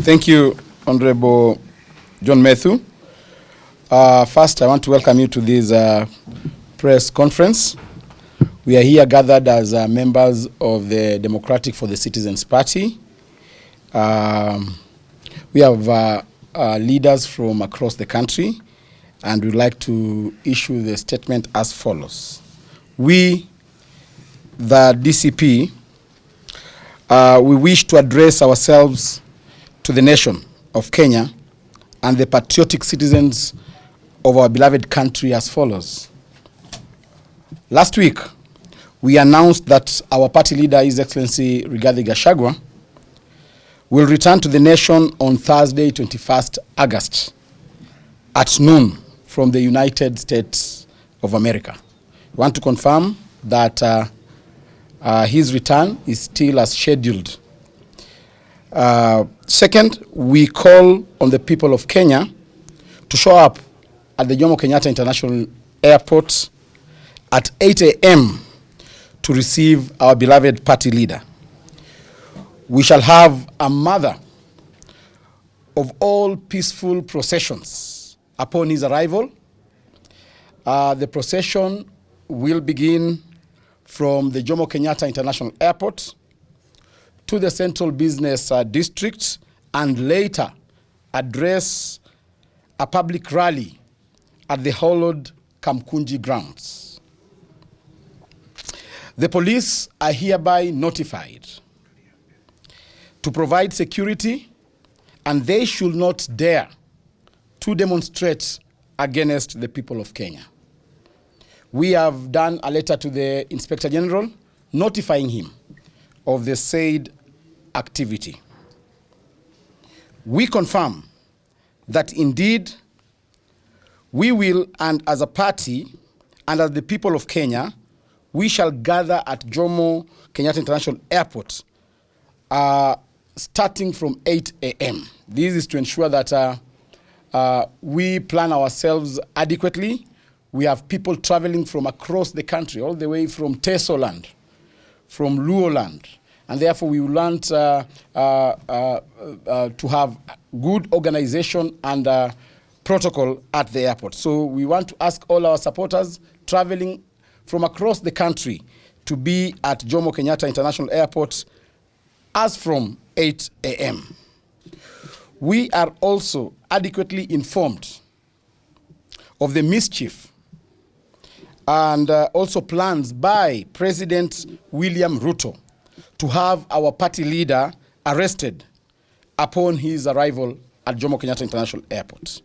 Thank you, Honorable John Methu. First, I want to welcome you to this press conference. We are here gathered as members of the Democratic for the Citizens Party. We have leaders from across the country, and we'd like to issue the statement as follows. We, the DCP, we wish to address ourselves to the nation of Kenya and the patriotic citizens of our beloved country as follows. Last week, we announced that our party leader, His Excellency Rigathi Gachagua, will return to the nation on Thursday, 21st August at noon from the United States of America. We want to confirm that his return is still as scheduled. Second, we call on the people of Kenya to show up at the Jomo Kenyatta International Airport at 8 a.m. to receive our beloved party leader. We shall have a mother of all peaceful processions upon his arrival. The procession will begin from the Jomo Kenyatta International Airport to the Central Business District and later address a public rally at the hallowed Kamkunji grounds. The police are hereby notified to provide security, and they should not dare to demonstrate against the people of Kenya. We have done a letter to the Inspector General notifying him of the said activity. We confirm that indeed we will, and as a party and as the people of Kenya, we shall gather at Jomo Kenyatta International Airport starting from 8 a.m. This is to ensure that we plan ourselves adequately. We have people traveling from across the country, all the way from Tesoland, from Luoland, and therefore we want to have good organization and protocol at the airport. So we want to ask all our supporters traveling from across the country to be at Jomo Kenyatta International Airport as from 8 a.m. We are also adequately informed of the mischief and also plans by President William Ruto to have our party leader arrested upon his arrival at Jomo Kenyatta International Airport.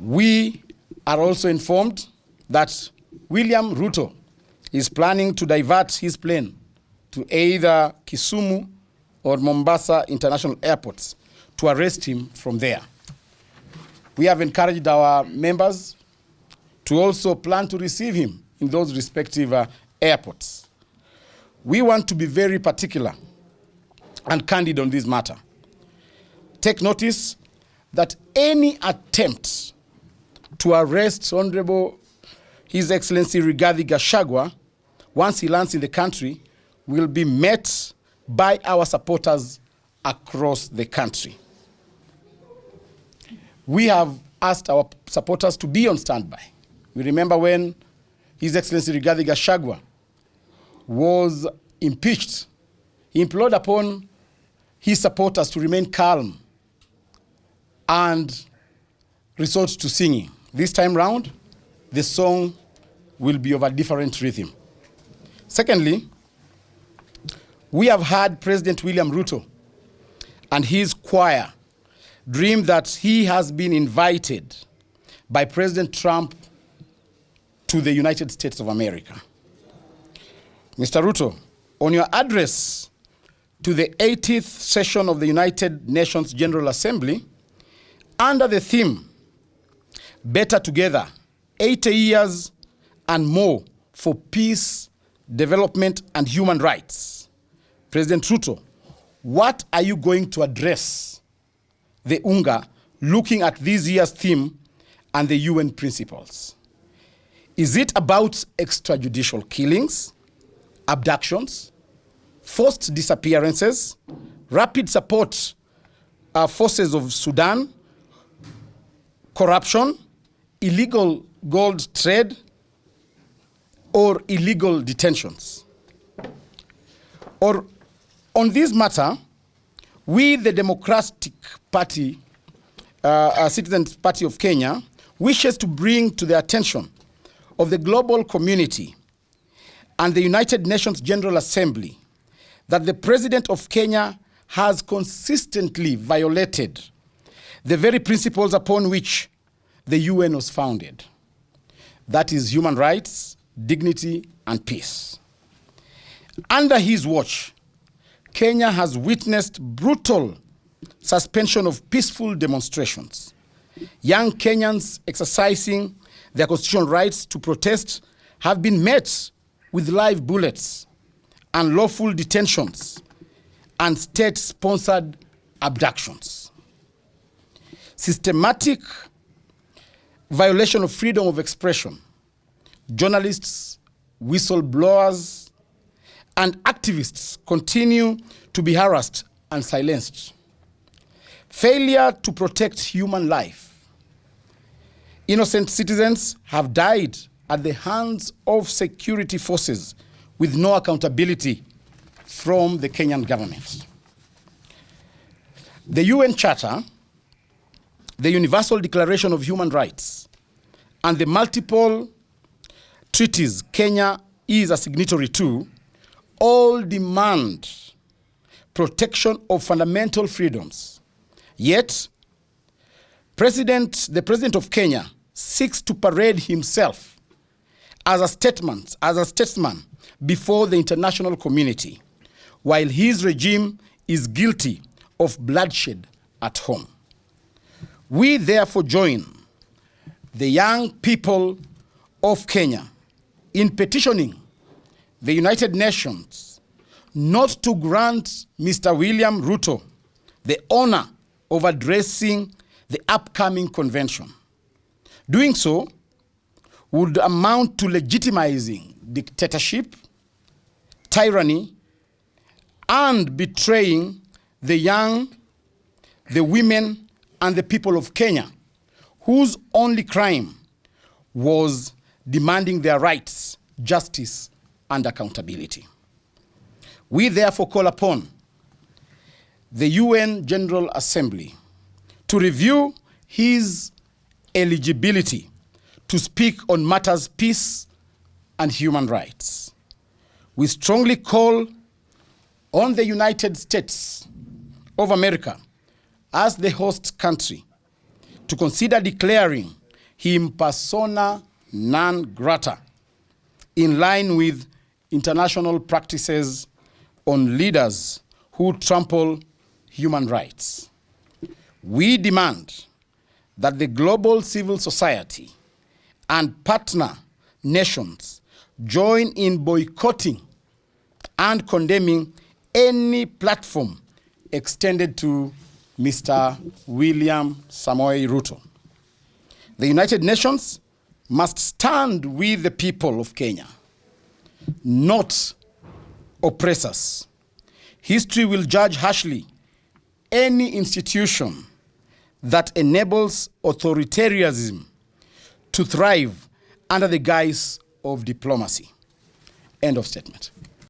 We are also informed that William Ruto is planning to divert his plane to either Kisumu or Mombasa International Airports to arrest him from there. We have encouraged our members to also plan to receive him in those respective airports. We want to be very particular and candid on this matter. Take notice that any attempt to arrest Honorable His Excellency Rigathi Gachagua once he lands in the country will be met by our supporters across the country. We have asked our supporters to be on standby. We remember when His Excellency Rigathi Gachagua was impeached, he implored upon his supporters to remain calm and resort to singing. This time round, the song will be of a different rhythm. Secondly, we have heard President William Ruto and his choir dream that he has been invited by President Trump to the United States of America. Mr. Ruto, on your address to the 80th session of the United Nations General Assembly, under the theme, Better Together, 80 years and more for peace, development, and human rights. President Ruto, what are you going to address the UNGA looking at this year's theme and the UN principles? Is it about extrajudicial killings, abductions, forced disappearances, rapid support forces of Sudan, corruption, illegal gold trade, or illegal detentions. Or on this matter, we, the Democratic Party, Citizens Party of Kenya, wishes to bring to the attention of the global community and the United Nations General Assembly that the President of Kenya has consistently violated the very principles upon which the UN was founded. That is human rights, dignity, and peace. Under his watch, Kenya has witnessed brutal suspension of peaceful demonstrations. Young Kenyans exercising their constitutional rights to protest have been met with live bullets, unlawful detentions, and state-sponsored abductions. Systematic violation of freedom of expression. Journalists, whistleblowers, and activists continue to be harassed and silenced. Failure to protect human life. Innocent citizens have died at the hands of security forces with no accountability from the Kenyan government. The UN Charter, the Universal Declaration of Human Rights, and the multiple treaties Kenya is a signatory to all demand protection of fundamental freedoms. Yet, the President of Kenya seeks to parade himself as a statesman before the international community, while his regime is guilty of bloodshed at home. We therefore join the young people of Kenya in petitioning the United Nations not to grant Mr. William Ruto the honor of addressing the upcoming convention. Doing so would amount to legitimizing dictatorship, tyranny, and betraying the young, the women, and the people of Kenya, whose only crime was demanding their rights, justice, and accountability. We therefore call upon the UN General Assembly to review his eligibility to speak on matters peace and human rights. We strongly call on the United States of America as the host country to consider declaring him persona non grata in line with international practices on leaders who trample human rights. We demand that the global civil society and partner nations join in boycotting and condemning any platform extended to Mr. William Samoei Ruto. The United Nations must stand with the people of Kenya, not oppressors. History will judge harshly any institution that enables authoritarianism to thrive under the guise of diplomacy. End of statement.